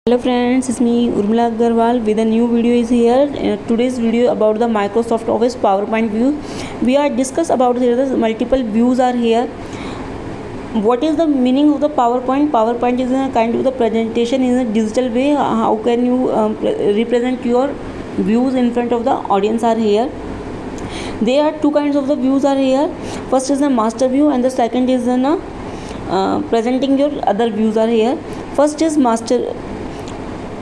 Hello friends, it's me Urmila Agarwal with a new video is here. Today's video about the Microsoft Office PowerPoint view. We are discuss about here the multiple views are here. What is the meaning of the PowerPoint? PowerPoint is a kind of the presentation in a digital way. How can you represent your views in front of the audience are here. There are two kinds of the views are here. First is the master view and the second is the presenting your other views are here. First is master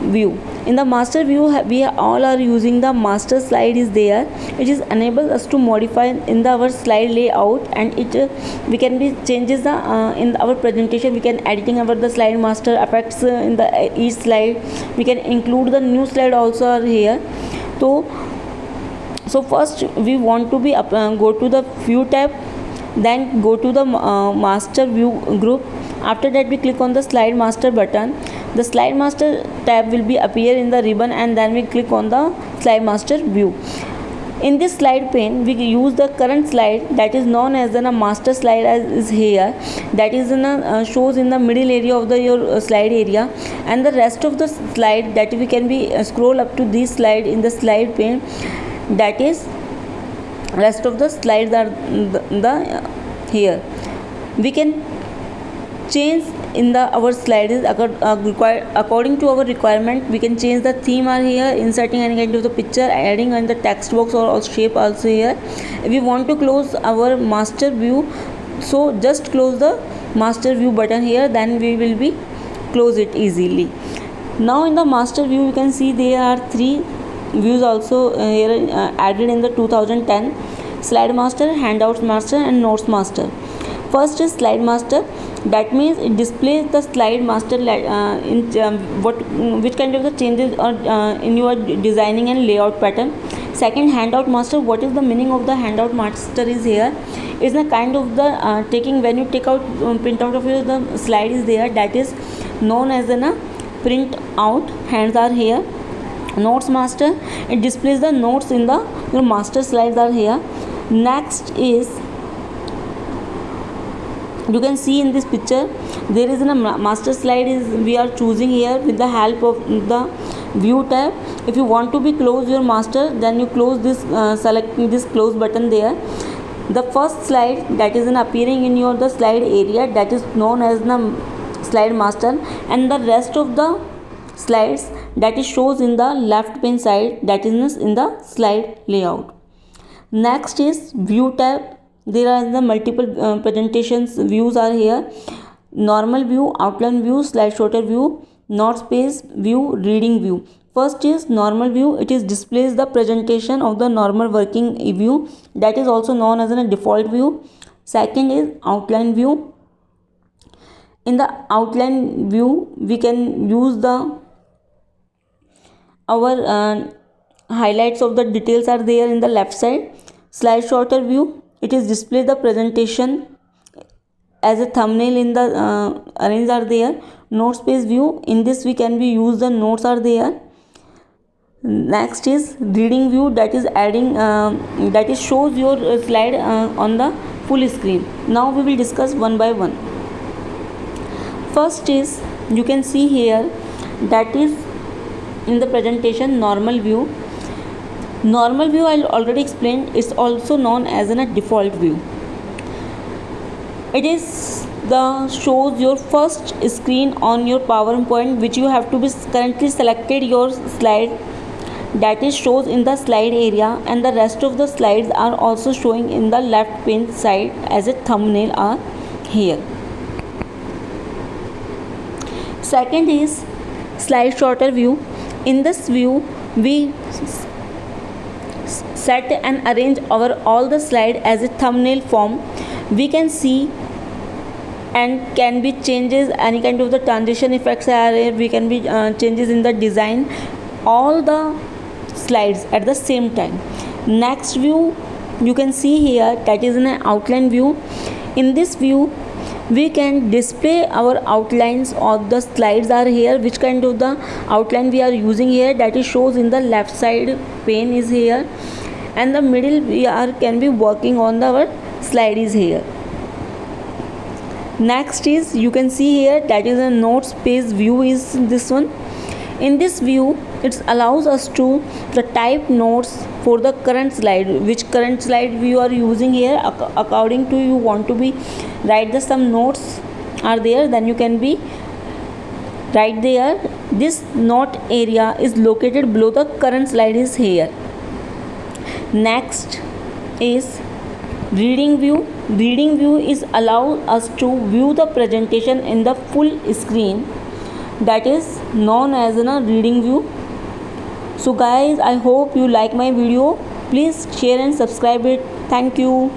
view. In the master view we all are using the master slide is there. It is enables us to modify in the our slide layout, and it we can be changes the in our presentation. We can editing our the slide master effects in the each slide. We can include the new slide also are here. So first we want to be go to the view tab, then go to the master view group. After that we click on the slide master button. The slide master tab will be appear in the ribbon, and then we click on the slide master view. In this slide pane we use the current slide that is known as the master slide as is here, that is in a shows in the middle area of the your slide area, and the rest of the slide that we can be scroll up to this slide in the slide pane, that is rest of the slides are the here. We can change in the our slides according to our requirement. We can change the theme are here, inserting any kind of the picture, adding on the text box or shape also here. If we want to close our master view, so just close the master view button here, then we will be close it easily. Now in the master view you can see there are three views also here added in the 2010: slide master, handouts master and notes master. First is slide master, that means it displays the slide master which kind of the changes are in your designing and layout pattern. Second, handout master. What is the meaning of the handout master is here? It's the kind of the taking when you take out print out of your the slide is there, that is known as the print out. Hands are here. Notes master, it displays the notes in the your master slides are here. Next is, you can see in this picture there is a master slide is we are choosing here with the help of the view tab. If you want to be close your master, then you close this selecting this close button there. The first slide that is appearing in your the slide area, that is known as the slide master, and the rest of the slides that is shows in the left pane side, that is in the slide layout. Next is view tab. There are the multiple presentations views are here: normal view, outline view, slide sorter view, notes page view, reading view. First is normal view. It is displays the presentation of the normal working view, that is also known as a default view. Second is outline view. In the outline view we can use the our highlights of the details are there in the left side. Slide sorter view, it is display the presentation as a thumbnail in the arrange are there. Notes page view, in this we can be use the notes are there. Next is reading view, that is adding that is shows your slide on the full screen. Now we will discuss one by one. First is, you can see here, that is in the presentation normal view. Normal view I already explained, is also known as a default view. It is the shows your first screen on your PowerPoint, which you have to be currently selected your slide, that is shows in the slide area, and the rest of the slides are also showing in the left pane side as a thumbnail are here. Second is slide sorter view. In this view we set and arrange our all the slide as a thumbnail form. We can see and can be changes any kind of the transition effects are here. We can be changes in the design all the slides at the same time. Next view you can see here, that is an outline view. In this view we can display our outlines of the slides are here, which kind of the outline we are using here, that is shows in the left side pane is here, and the middle we are can be working on the our slide is here. Next is, you can see here, that is a notes page view is this one. In this view, it allows us to the type notes for the current slide, which current slide you are using here. According to you want to be write the some notes are there, then you can be write there. This note area is located below the current slide is here. Next is reading view. Reading view is allow us to view the presentation in the full screen, that is known as a reading view. So guys, I hope you like my video. Please share and subscribe it. Thank you.